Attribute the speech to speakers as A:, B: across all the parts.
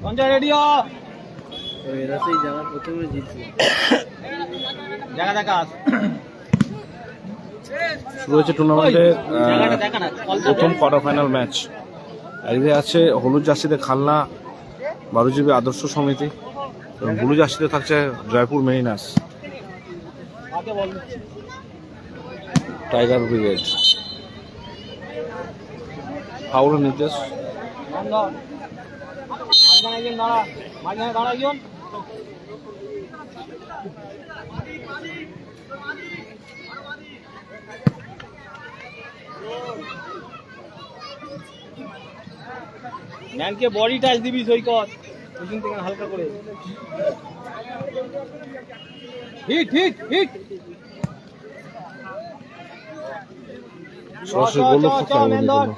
A: Sanjay ready হ।
B: এরা সেই জায়গা প্রথমে জিতছে।
A: জায়গা দেখা
C: শুরু হয়েছে টুর্নামেন্টের প্রথম কোয়ার্টার ফাইনাল ম্যাচ। এদিকে আছে হলুদ জার্সিতে খালনা বারুজীবী আদর্শ সমিতি এবং ব্লু জার্সিতে থাকছে জয়পুর মেরিনার্স টাইগার ব্রিগেড। ফাউলের নির্দেশ।
A: ম্যানকে বডি টাচ দিবি সৈকত, ওইখান থেকে হালকা করে হিট হিট হিট।
C: সরাসরি গোলরক্ষক থাকবে ওদের জন্য।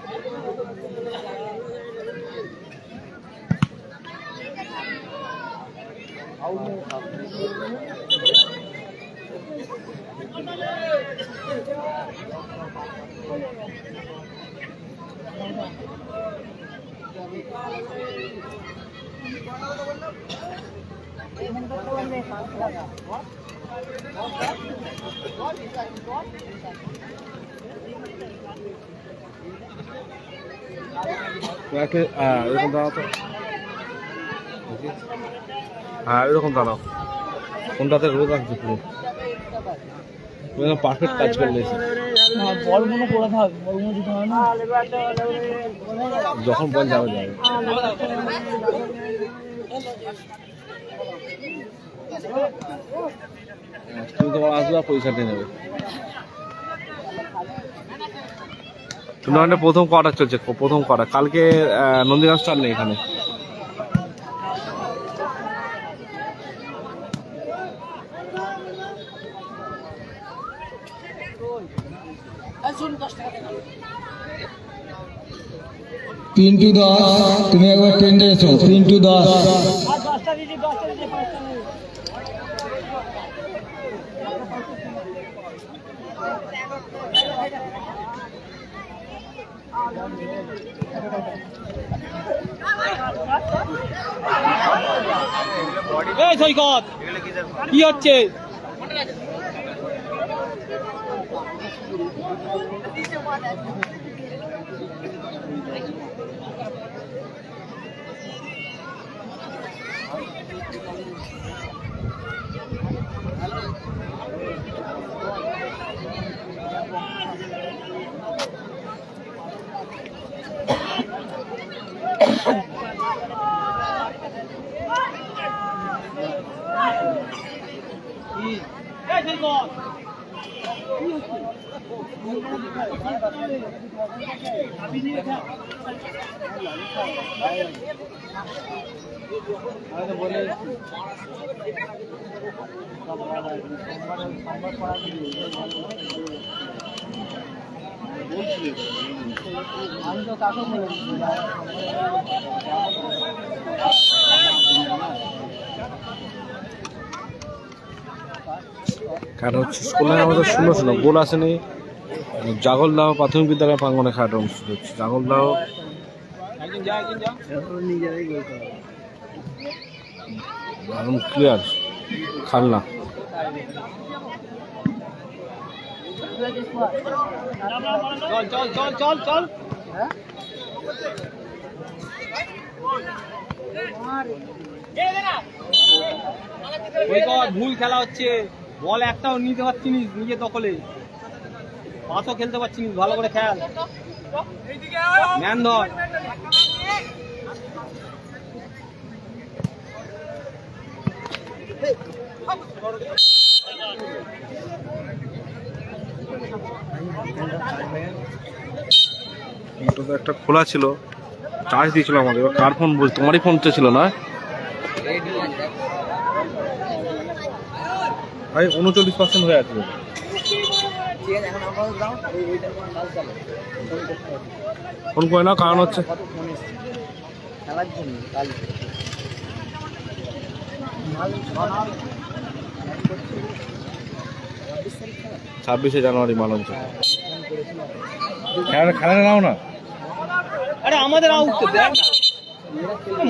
C: এরকম দাঁড়াও তো, হ্যাঁ এরকম দাঁড়াও। কোনটাতে রোদ আসছে পুরো পারফেক্ট কাজ করলে
A: বলগুলো করে থাক, বলগুলো দিতে হয় না
C: যখন বল যাবে যাবে। তুমি তোমার আসবে আর পয়সাটা নেবে। টুর্নামেন্টের প্রথম কোয়ার্টার চলছে, প্রথম কোয়ার্টার। কালকে নন্দীগ্রাম স্টার নেই এখানে।
D: तीन टू 10 তুমি একবার টেন্ডে এসো। 3 to 10
A: এই সৈকত কি হচ্ছে? আমি তো কাকে বলেছি
C: কারণ হচ্ছে স্কুলে আমাদের 0-0 গোল আসেনি। জাগলদাহ প্রাথমিক বিদ্যালয় প্রাঙ্গনে খেলাটা অনুষ্ঠিত হচ্ছে। জাগলদাহ
B: নিজেরাই গোল করে
C: একদম ক্লিয়ার। খালনা
A: চল চল চল চল চল। ভুল খেলা হচ্ছে, বল একটাও নিতে পারছিস নিজে দখলে, পাসও খেলতে পারছিস, ভালো করে খেল। ম্যান ধর।
C: একটা খোলা ছিল, চার্জ দিয়েছিল আমাদের। এবার কার ফোন বলছি? তোমারই ফোন তো ছিল না ভাই? 39% হয়ে আছে। ফোন করে নাও, কারণ হচ্ছে
B: খেলার জন্য কাল
C: 26শে জানুয়ারি মালঞ্চ খেলা নাও না।
A: আরে আমাদের আউট দেখ।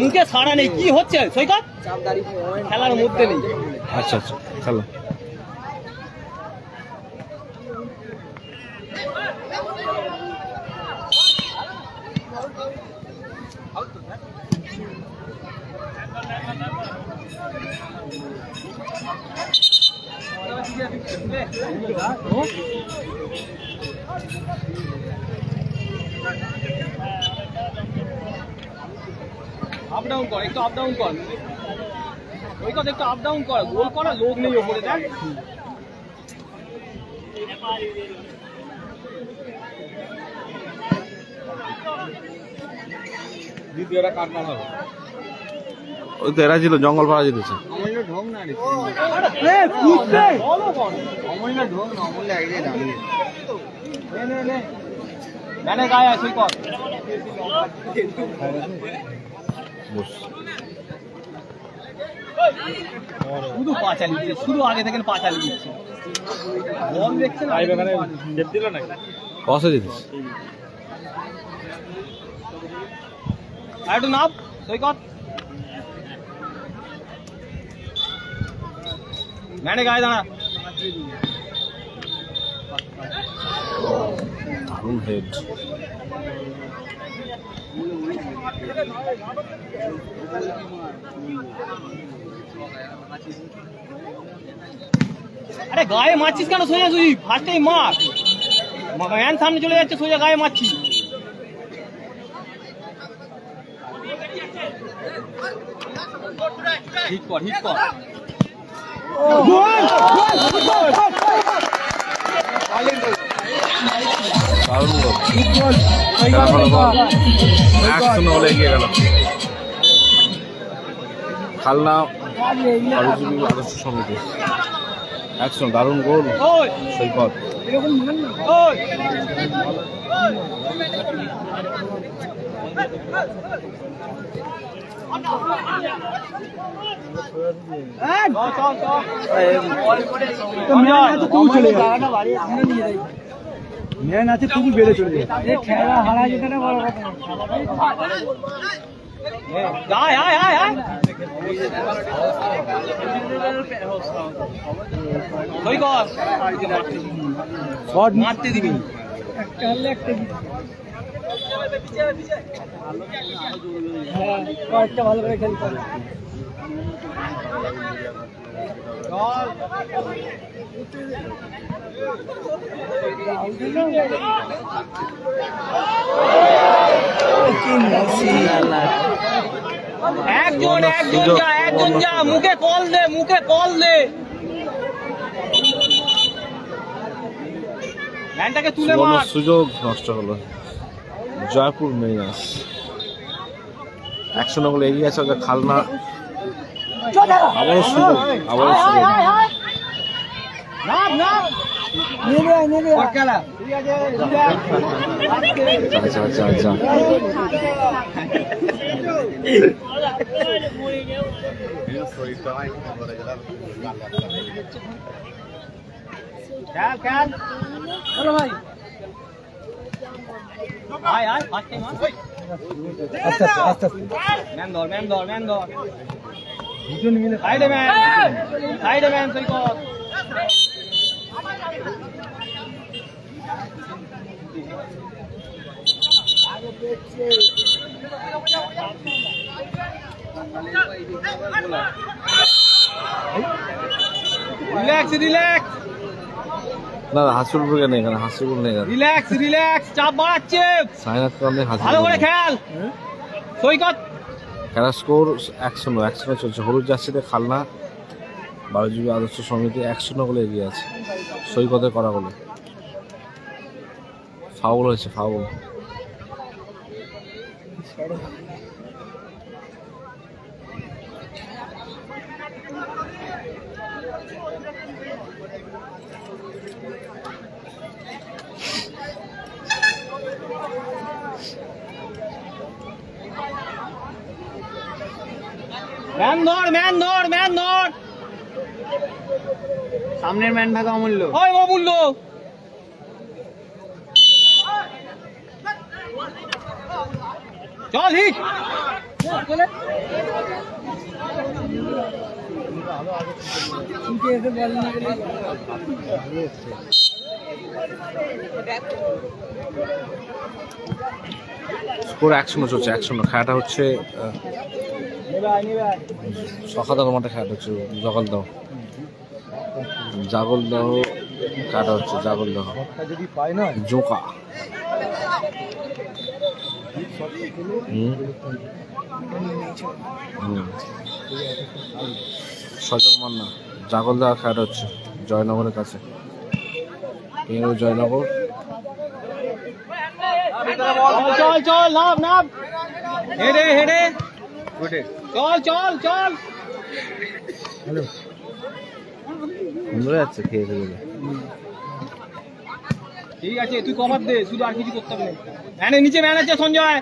A: মুখে সাড়া নেই, কি হচ্ছে সৈকত?
B: চাপ দাঁড়িয়ে
A: খেলার মধ্যে নেই।
C: আচ্ছা আচ্ছা খেলো।
A: আপ ডাউন কর, একটু আপ ডাউন কর ওই কথা, একটু আপ ডাউন কর, গোল করার লোক নেই ওপরে, দেখ দ্বিতীয়টা কাটনা হবে।
C: ওই তো এরা ছিল জঙ্গল পাড়া জিতেছে।
B: অমূল্য ঢং না রে অমূল্য ঢং না, অমূল্য একদিকে দাঁড়িয়ে
A: ম্যানে গায়ে আছে কর,
C: বস।
A: শুধু পা চালিয়ে দিচ্ছে, শুধু আগে থেকে পা চালিয়ে দিচ্ছে, বল দেখছে না দিল নাকি
C: কসে জিতেছে।
A: আর একটু নাপ সৈকত, ম্যানে গায়ে দাঁড়া।
C: দারুণ হেড।
A: আরে গায়ে মারছিস কেন সোজা? তুই ফার্স্টেই মার, ম্যান সামনে চলে যাচ্ছে, সোজা গায়ে মারছিস। হিট কর, হিট কর।
C: দারুণ গোল। খেলা ফলাফল 1-0 হলে এগিয়ে গেল খালনা বারুজুবি আদর্শ সমিতি। 1-0 দারুণ গোল
A: ওই
C: সৈকত।
A: ওই
B: মেন আছে খুবই বেড়ে চলে যায় খেলা হারা যেতে না বড় কথা
A: আয় আয় আয় আয় ওই কর
B: শট
A: মারতে দিবি
B: একটা হলে একটা হ্যাঁ একটা ভালো করে খেলতে হবে
A: একজন যা মুখে কল দে, মুখে কল দে, ম্যানটাকে তুলে
C: সুবর্ণ
A: মার।
C: সুযোগ নষ্ট হলো জয়পুর মেরিনার্স। 1-0 গোলে এগিয়ে আছে ওদের খালনা। আবারও সুযোগ, আবারও সুযোগ।
A: নাম নাম
B: খেলা
C: আচ্ছা আচ্ছা আচ্ছা
A: খেল খেল চলো ভাই আয় আয় ফার্স্ট টাইম
B: আস্তে আস্তে
A: ম্যান ধর ম্যান ধর ম্যান ধর দুজন মিলে সাইডে ম্যান তুই কর রিল্যাক্স রিল্যাক্স
C: না হাসিবুল নেই এখানে, হাসিবুল নেই এখানে।
A: রিল্যাক্স রিল্যাক্স, চাপ বাড়াচ্ছে,
C: সাইনাত কারণে
A: ভালো করে
C: হাসিবুল।
A: খেল সৈকত।
C: খেলার স্কোর 1-0 চলছে। হলুদ জার্সিতে খালনা বারুজুবি আদর্শ সমিতি 1-0 গোলে এগিয়ে আছে। সৈকতে করা গোলে ফাউল হয়েছে, ফাউল।
A: ম্যান ধর ম্যান ধর ম্যান ধর,
B: সামনের ম্যান ভাগা অমূল্য
A: ওই অমূল্য চল হিট
C: স্কোর 1-0 চলছে, 1-0। খেলাটা হচ্ছে সখাদার মাঠে, খেলাটা হচ্ছে জগলদাহ খেলাটা হচ্ছে জগলদাহ
B: যদি পায় না
C: জোকা। সজল মান্না, জাগলদাহ খেলাটা হচ্ছে জয়নগরের কাছে, জয়নগর।
A: চল চল নাম নাম হেডে হেডে চল চল চল
C: সুন্দর যাচ্ছে খেয়ে খেয়ে।
A: ঠিক আছে, তুই কভার দে, শুধু আর কিছু করতে হবে না। ম্যানের নিচে ম্যান আছে সঞ্জয়,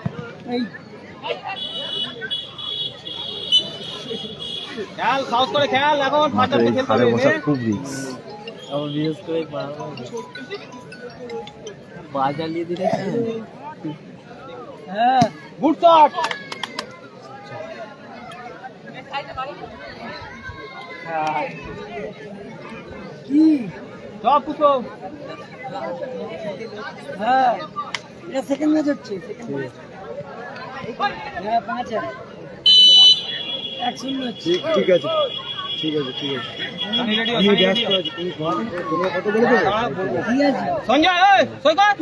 A: খেয়াল সাহস করে খেয়াল, এখন ফাটাতে খেলতে
C: খালে বসা
A: হবে।
C: খুব রিস্ক।
B: বিশেষ করে বাজালিয়ে দিলে
A: হ্যাঁ গুড শট।
B: কি
A: সব পুষো।
B: হ্যাঁ এটা সেকেন্ড ম্যাচ হচ্ছে, হ্যাঁ 5 1-0 হচ্ছে। ঠিক আছে ঠিক আছে ঠিক আছে,
A: আমি রেডি
B: আমি
A: আছি,
B: ব্যস্ত আছি। তুমি তোমরা কত বলে দেবে? ঠিক আছে
A: সঞ্জয় এই সৈকত,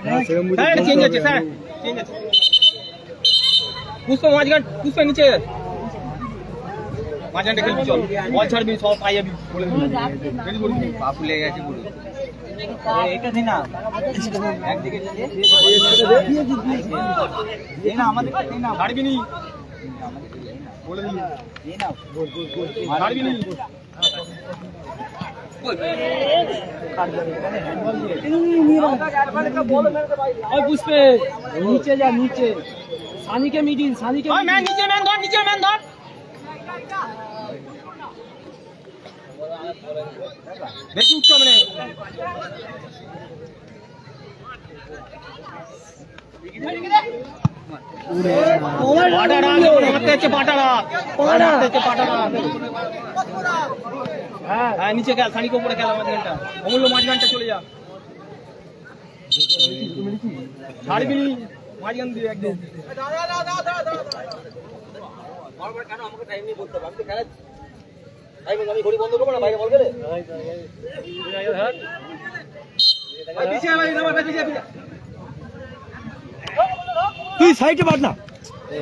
B: হ্যাঁ সেরকম বুঝে
A: স্যার চেঞ্জ আছে, স্যার চেঞ্জ আছে। পুষ্প মাঝখান, পুষ্প নিচে মাঝখানটা খেলবি, চল বল ছাড়বি, সব পাই যাবি বলে দিবি। রেডি করে দিবি, বাপু লেগে গেছে পুরো।
B: এটা দিন না
A: একদিকে
B: দিয়ে না আমাদের দিন না
A: ছাড়বি নি বলে দিবি, ছাড়বি নি।
B: ওই পুষ্পে নিচে যা, নিচে সানিকে মিডিল, সানিকে
A: ওই ম্যান নিচে, ম্যান ধর, নিচে ম্যান ধর। বেশি উঠতে হবে না। পাটারা মারতে হচ্ছে, পাটারা মারতে হচ্ছে, পাটারা। হ্যাঁ নিচে খেল, সানিকে উপরে খেলা, মাঝখানটা অমূল্য, মাঝখানটা চলে যা, ছাড়বি নি মাঝখান দিয়ে একদম।
B: তুই সাইডে বাদ না।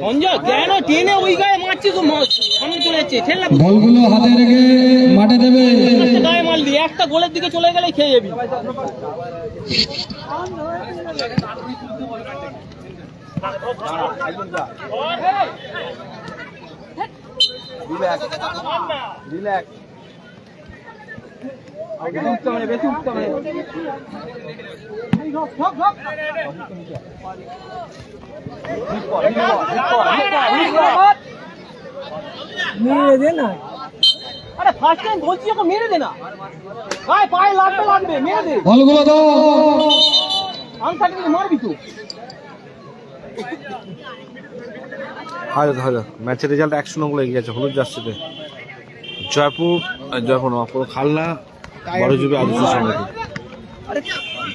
A: সঞ্জয় কেন টেনে ওই গায়ে মারছিস, তো সামনে চলে যাচ্ছে, ঠেল না,
D: বলগুলো হাতে রেখে মাঠে দেবে।
A: গায়ে মারলি, একটা গোলের দিকে চলে গেলে খেয়ে যাবি। রিল্যাক্স, উঠতে হবে, বেশি উঠতে হবে।
B: মেরে দে না,
A: আরে ফার্স্ট টাইম বলছি, এখন মেরে দে না ভাই, পায়ে লাগবে লাগবে, মেরে দে।
D: বলগুলো দাও।
A: আনসার্টেনলি মারবি তো।
C: হাজার ম্যাচের রেজাল্ট 1-0 গোলে এগিয়ে আছে হলুদ জার্সিতে জয়পুর খালনা বড়জুবি আদর্শ সমিতি।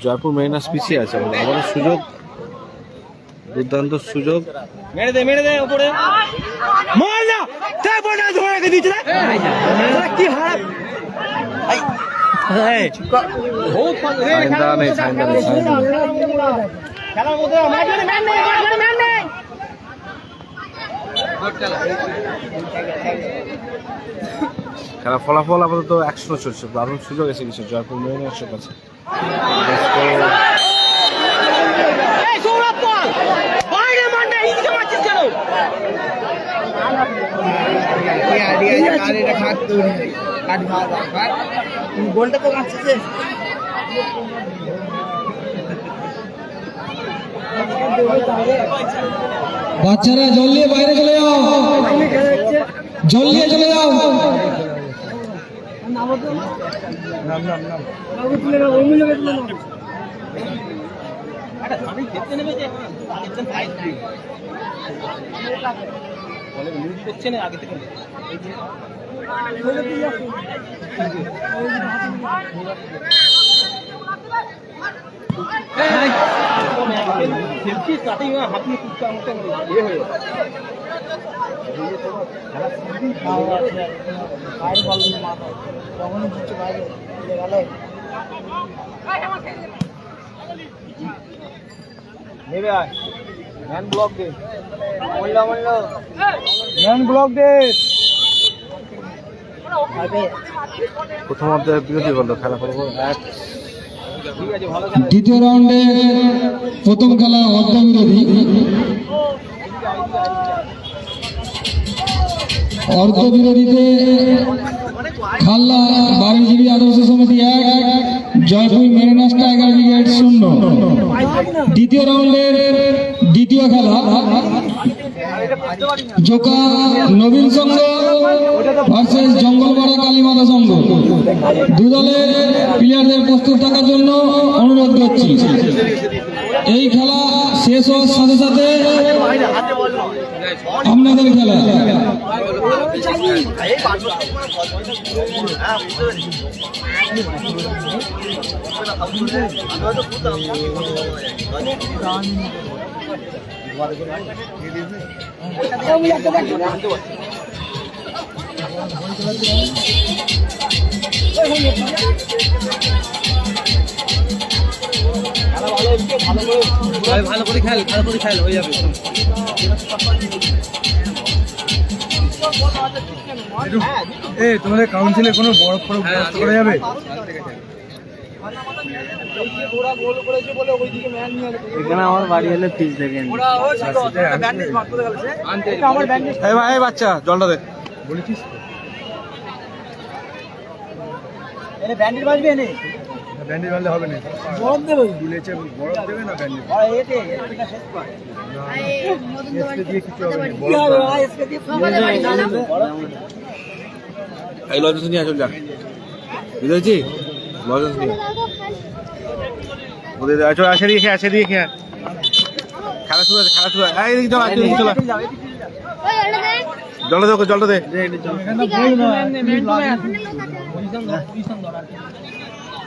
C: জয়পুর মেরিনাস পিছিয়ে আছে, আবার সুযোগ, দুর্দান্ত সুযোগ।
A: মেরে দে উপরে,
B: মার না, তাই বনা ধরে রেখে দিছ না, কি হারাপ।
A: বহুত
C: সাইন্দা নেই।
A: খেলার মধ্যে মাঝখানে ম্যান নেই, মাঝখানে ম্যান নেই।
C: খেলার ফলাফল আপাতত 1-0 চলছে, দারুণ সুযোগ এসে গেছে জয়পুর মেরিনাসের কাছে।
A: এই সৌরভ পাল, বাইরে মার না, এইদিকে মারছিস কেন?
B: গোলটা তো মারছে।
D: বাচ্চারা জল নিয়ে বাইরে চলে যাও, জল নিয়ে চলে যাও।
A: একটা ধানি খেলতে নেমেছে একদম টাইট দিয়ে বলে নিউজ করছে না আগে থেকে খেলছি তাতেই হাতিয়ে কুচকা মতো ইয়ে হয়ে যাবে নেবে আয় ম্যান ব্লক দে
B: ম্যান ব্লক দে
C: প্রথম অধ্যায়ের বিরতি বললো খেলা করবো এক
A: ঠিক আছে ভালো খেলা
D: দ্বিতীয় রাউন্ডে প্রথম খেলা অর্ধবিরোধী অর্ধবিরোধীতে খাল্লা বারুইজীবী আদর্শ সমিতি 1, জয়পুর মেরিনাস টাইগার ব্রিগেড 0। দ্বিতীয় রাউন্ডের দ্বিতীয় খেলা জোকা নবীন সংঘ ভার্সেস জঙ্গলপাড়া কালীমাতা সংঘ। দু দলের প্লেয়ারদের প্রস্তুত থাকার জন্য অনুরোধ করছি। এই খেলা শেষ হওয়ার সাথে সাথে আপনাদের খেলা।
A: ভালো করে খেল হয়ে যাবে
B: তোমাদের কাউন্সিলে কোনো বরফ করা যাবে? এখানে আমার বাড়ি হলে ফিস দেখেন
C: বাচ্চা জলটা দে
B: বলেছিস
A: ব্যান্ডেজ বাজবে এনে
B: ব্যান্ডেজ মারলে হবে না,
A: বরফ দেবে
B: গুলেছে বরফ দেবে না ব্যান্ডেজ দিয়ে কিছু হবে না।
C: এই লজেন্স নিয়ে চল যা বুঝেছি লজেন্স নিয়ে ওদের চল আসে দিয়ে খেয়ে খেলা শুরু আছে এই দিকে চল তুই চল জলটা দে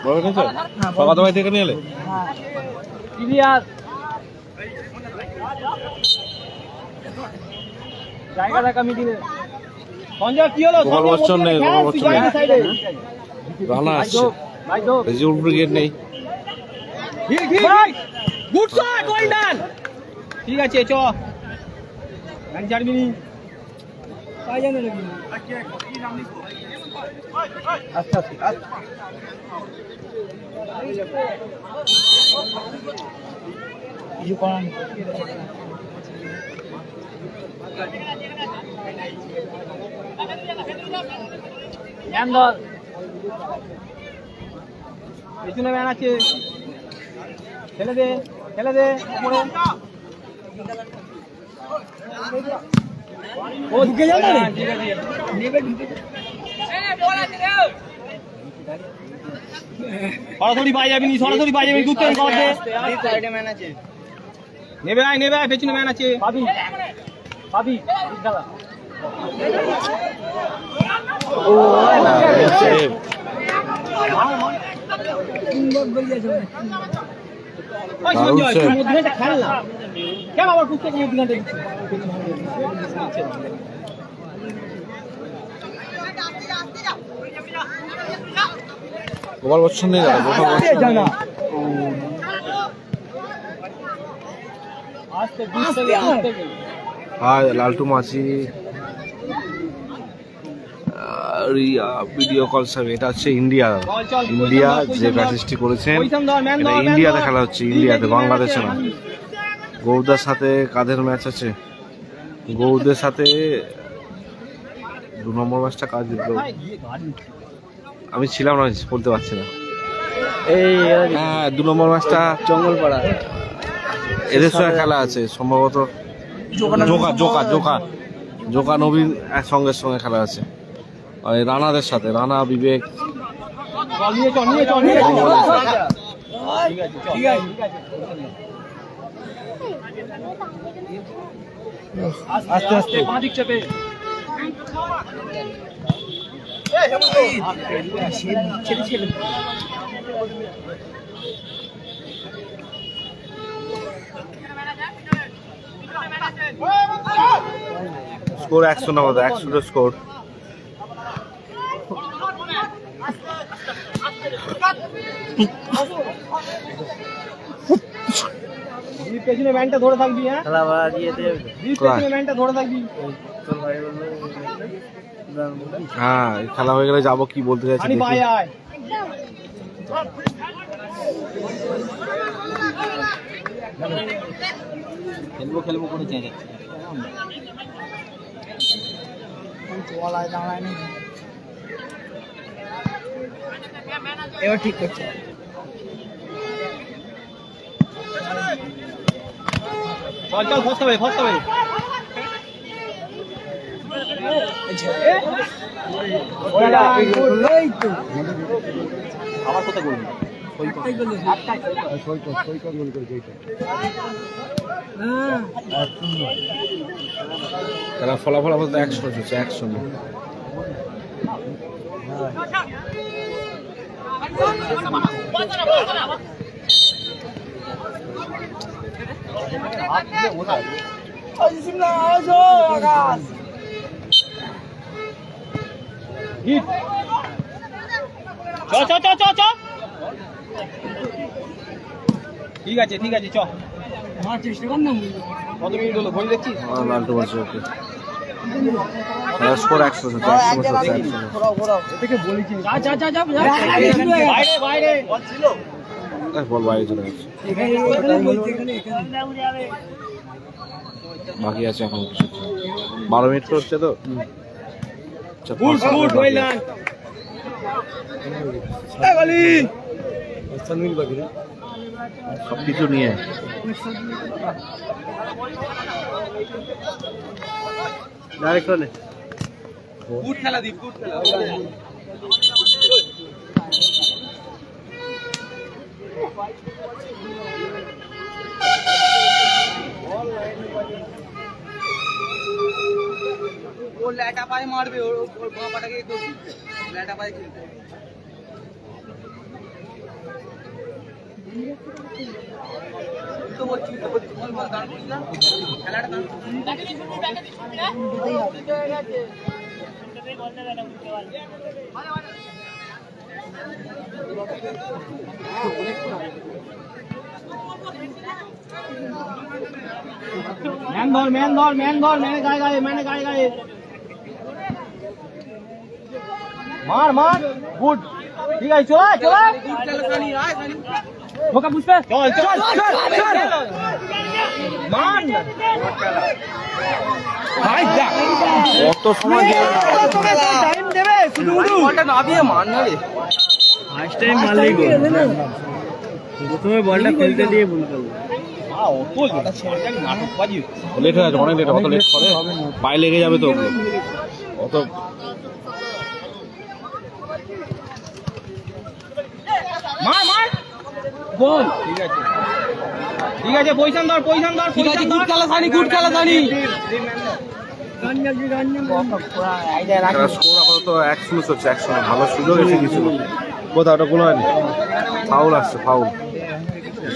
C: বড় কিছু সকাল ভাই থেকে নিয়ে এলে
A: জায়গা দেখা মিটিংয়ে সঞ্জয় কি হলো
C: গোপাল বচ্চন নেই রানা আসছে রেজিউল ব্রিগেড নেই
A: গুড শট ওয়েল ডান ঠিক আছে চ গান ছাড়বি নি তাই জানে নাকি আচ্ছা কিছু করার পেছনে ম্যান আছে খেলে দে উপরে ও ঢুকে যাবে না ঠিক আছে নেবে ঢুকে সরাসরি পাই যাবি ঢুকতে সাইডে ম্যান আছে নেবে আয় পেছনে ম্যান আছে পাবি খেলা কেন আবার পুস্তক
C: গোপাল বচ্চন নেই লালটু মাঝি রিয়া ভিডিও কল সার্ভে। এটা হচ্ছে ইন্ডিয়া যে ম্যাচটি করেছেন এটা ইন্ডিয়াতে খেলা হচ্ছে, ইন্ডিয়াতে, বাংলাদেশে না। গৌরদার সাথে কাদের ম্যাচ আছে? গৌরদের সাথে 2 নম্বর ম্যাচটা কাজ জিতলো। আমি ছিলাম না, বলতে পারছি না। হ্যাঁ 2 নম্বর ম্যাচটা
B: জঙ্গলপাড়া
C: এদের সঙ্গে খেলা আছে সম্ভবত। জোকা নবীন সঙ্গে খেলা আছে রানাদের সাথে, রানা বিবেক।
B: আস্তে আস্তে
A: বাঁদিক চেপে
C: স্কোর 100 আমাদের 100 স্কোর।
A: পেছনে ম্যানটা ধরে থাকবি। হ্যাঁ
B: খেলা বাড়িয়ে দে
A: পেছনে ম্যানটা ধরে থাকবি।
B: তোর ভাই বললো
C: হ্যাঁ এই খেলা হয়ে গেলে যাবো, কি বলতে চাইছি
A: আনি ভাই
C: দেখি।
A: আয় খেলবো খেলবো করে চেয়ে যাচ্ছে।
B: এবার ঠিক করছে।
A: চল চল ফসতে হবে ফসতে হবে। আবার কোথায় করবি?
C: খেলার ফলাফল আপাতত 100 হচ্ছে 100।
A: ঠিক আছে ঠিক আছে চ। কত মিনিট হলো ঘড়ি দেখছিস?
C: লালটু বলছে ওকে। খেলার স্কোর 100 হচ্ছে 100 হচ্ছে 100।
A: বাইরে বাইরে
C: বল বাইরে চলে গেছে। বাকি আছে এখন কিছু, 12 মিনিট হচ্ছে তো। আচ্ছা,
A: গুড
C: 5
A: গুড ওয়েল ডান। এই বলি
C: সবকিছু নিয়ে
B: ডাইরেক্ট চলে
A: গুড খেলা দীপ গুড খেলা। ও ল্যাটা পায়ে মারবে, ওর বাঁ পাটাকে ল্যাটা পায়ে খেলবে। তো বলছি বল বল দাঁড় করিস না খেলাটা দাঁড় ম্যান ধর ম্যান ধর ম্যান ধর ম্যানে গায়ে গায়ে ম্যানে গায়ে গায়ে মার মার গুড ঠিক আছে চল চল ঢোকা বুঝবে চল চল চল মান ভাই যা
C: কত সময়
A: টাইম দেবে শুধু বলটা নামিয়ে মার না রে
B: ফার্স্ট টাইম মারলেই গোল। প্রথমে বলটা ফেলতে দিয়ে ভুল করলো।
A: নাটকবাজি
C: লেট হয়ে আছে, অনেক লেট। অত লেট করে পায়ে লেগে যাবে তো ওগুলো। অত
A: মার মার বল ঠিক আছে ঠিক আছে পয়সান ধর ঠিক আছে গুড খেলা জানি গুড খেলা জানি।
C: খেলার স্কোর আপাতত 100 হচ্ছে 100। ভালো সুযোগ এসে গেছিল, কোথাও ওটা কোনো হয়নি। ফাউল আসছে ফাউল।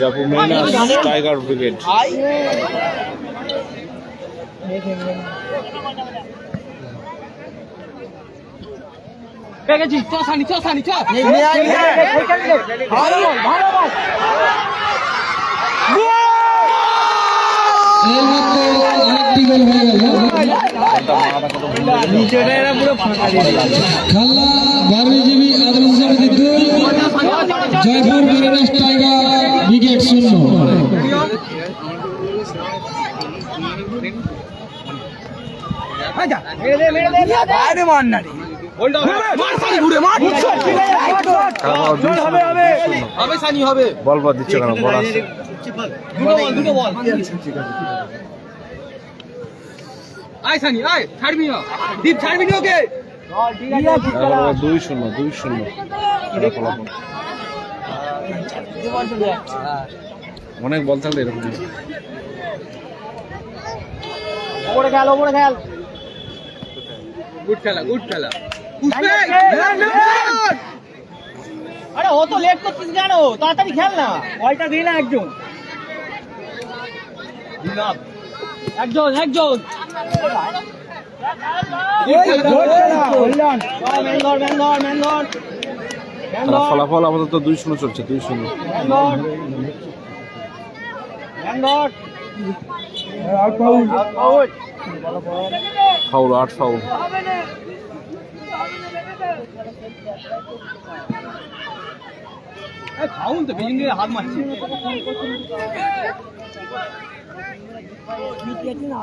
C: জাপু মেইনাস টাইগার ব্রিগেড।
A: পেয়ে গেছি চ সানি চ
D: এইমাত্র আরেকটি গোল হয়ে গেল।
B: নিচেটা এরা পুরো ফাঁকা দিয়ে দিয়েছে।
D: খেলা বারুইজীবী আদর্শ সমিতি 2, জয়পুর মেরিনাস টাইগার ব্রিগেড 0।
B: বাইরে মার না রে।
A: হবে সানি হবে
C: বল বল দিচ্ছে কেন? বল আসছে।
A: দুটো বল আয় সানি আয় ছাড়বি না দীপ ছাড়বি না ওকে
C: 2-0 এটা ফলাফল। অনেক বল থাকলে এরকম
A: ওপরে খেল, ওপরে খেল।
B: গুড খেলা, গুড খেলা।
A: আরে ও তো লেট করছিস কেন? তাড়াতাড়ি খেল না। বলটা দিই না একজন। দিলাম। একজন, একজন।
C: ফলাফল আমাদের তো 2-0 চলছে, 2-0। Foul, 8 foul.
A: ফাউল তো বেজিং দিয়ে হাত মারছে।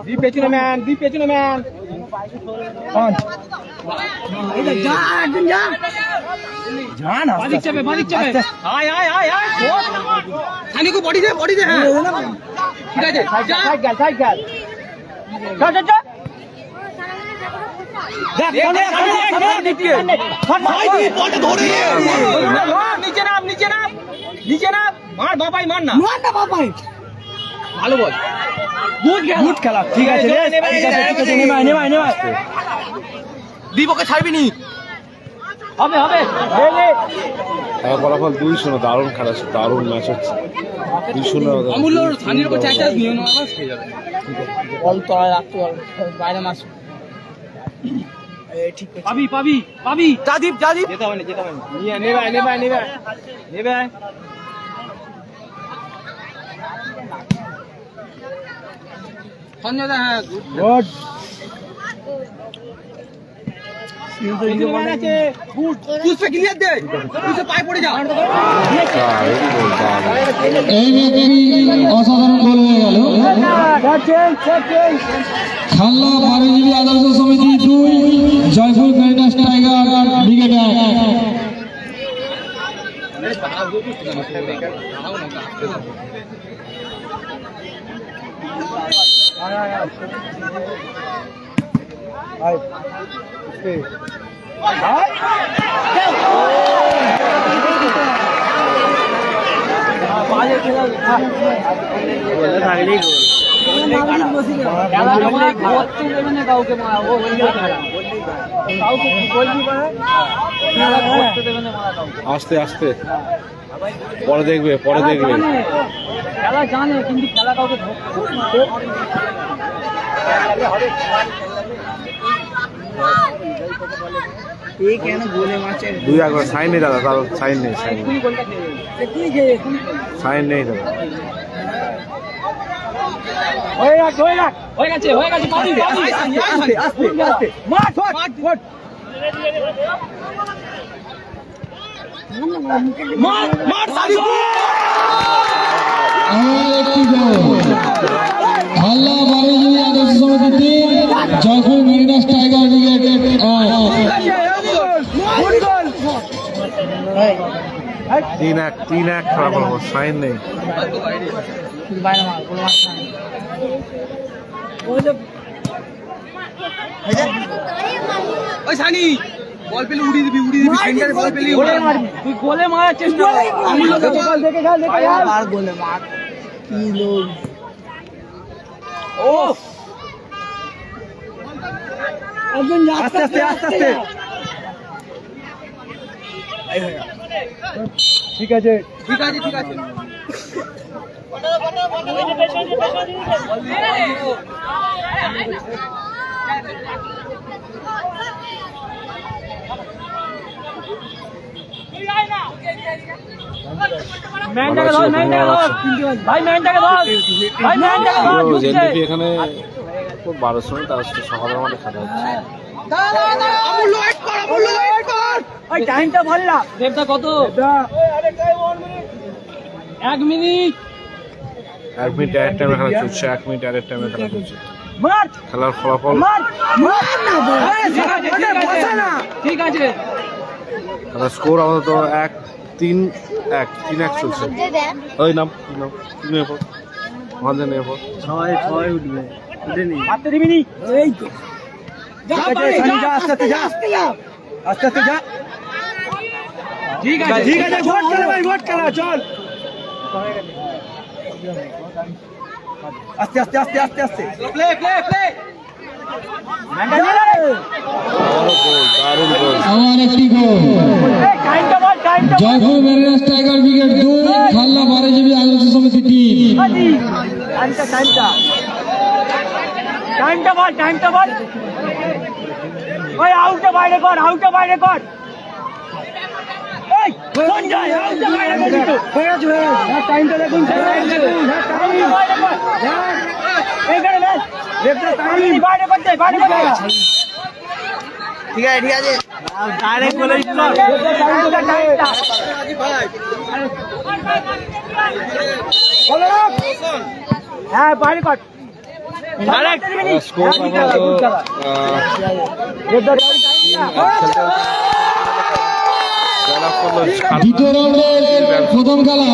A: দীপ পেছনে ম্যান, দীপ পেছনে ম্যান। বাদিক চাপে, বাদিক চাপে। আয় আয় আয় আয়। খানিকু বডি দে, বডি দে। হ্যাঁ ঠিক আছে, সাইড গেল, সাইড গেল। যা যা যা। নিচে নাম, নিচে নাম, নিচে নাম। মার বাবাই, মার না, মার না বাবাই। ভালো বল, গুড খেলা। ঠিক আছে রে, নেবাই নেবাই নেবাই। দীপকে ছাড়বি নি। হবে হবে।
C: ফলাফল 2-0। দারুণ খেলা, দারুণ ম্যাচ হচ্ছে। 2-0
A: অমূল্য স্থানীয় কোচ একটা নিয়ে নেওয়া হয়ে যাবে। বল তো রাখতে পারবে, বাইরে মাস। ঠিক আছে, পাবি পাবি পাবি। জাদীপ, জাদীপ যেতে হবে না, যেতে হবে না। নিয়ে নেবাই নেবাই নেবাই নেবাই। সঞ্জয় দা, হ্যাঁ গুড। পুষ্পে ক্লিয়ার দে, পুষ্পে পায়ে পড়ে যা।
D: এই ম্যাচটি অসাধারণ গোল হয়ে গেল। খাল্লা বারোজীবী আদর্শ সমিতি 2, জয়পুর মেরিনাস টাইগার ব্রিগেড 1।
B: থাকলেই গোল।
C: আস্তে আস্তে, পরে দেখবে, পরে দেখবে।
A: খেলা জানে কিন্তু খেলা কাউকে কেন গোলে মারছে?
C: 2-1 সাইন নেই দাদা, তার সাইন নেই, সাইন নেই, সাইন নেই দাদা।
A: হয়ে গেছে, হয়ে গেছে, হয়ে গেছে। পাবি পাবি, আস্তে আস্তে আস্তে। মার মার মার মার মার সাদি।
D: একটি গোল। খাল্লা বারোজীবী আদর্শ সমিতি 3, জয়পুর মেরিনাস টাইগার ব্রিগেড 1।
C: 3-1 খেলা ফলাফল, সাইন নেই।
A: ওই সানি বল পেলে উড়িয়ে দিবি, উড়িয়ে দিবি। সেন্টারে বল পেলে উড়িয়ে মারবি। তুই গোলে মারার চেষ্টা কর। আমি লোক বল দেখে খেল, দেখে খেল। আর গোলে মার। কি লোক। ও একজন আস্তে আস্তে আস্তে আস্তে। ঠিক আছে, ঠিক আছে, ঠিক আছে। ম্যানটাকে ধর, ম্যানটাকে ধর। ভাই ম্যানটাকে ধর, ভাই ম্যানটাকে ধর।
C: জেএনপি এখানে 12 সময় তার সকালের মধ্যে খেলা হচ্ছে।
A: আমূল্য ওয়েট কর, আমূল্য ওয়েট কর। ওই টাইমটা ভাল্লা দেবদা কত? 1 মিনিট।
C: 1 মিনিট এর টাইমে খেলা চলছে, 1 মিনিট এর টাইমে খেলা চলছে।
A: মার
C: খেলার ফলাফল,
A: মার মার না বল। ঠিক আছে, ঠিক আছে, ঠিক আছে।
C: খেলার স্কোর আমাদের 3-1 চলছে। ওই নাম নাম নিয়ে পড়, আমাদের নিয়ে পড়।
B: 6 উঠবে, উঠেনি।
A: হাতে দিবি নি। এই তো যা, যা আস্তে আস্তে যা, আস্তে আস্তে যা। ঠিক আছে, ঠিক আছে। ভোট খেলা ভাই, ভোট খেলা চল। আস্তে আস্তে আস্তে আস্তে আস্তে প্লে প্লে প্লে
C: দারুণ গোল
D: আবার একটি গোল জয়পুর মেরিনাস টাইগার ব্রিগেড 2 খালনা বারোজিবি আদর্শ সমিতি 3।
A: টাইমটা বল ওই আউটটা বাইরে কর এই সঞ্জয় আউটটা বাইরে কর দিতো হয়ে গেছে টাইমটা দেখুন বাইরে কর এখানে ম্যাচ লেফটে টাইম বাইরে করতে ঠিক আছে ডাইরেক্ট বলে দিচ্ছ টাইমটা বলো হ্যাঁ বাইরে কর
C: স্কোর
D: দ্বিতীয় রাউন্ডের প্রথম খেলা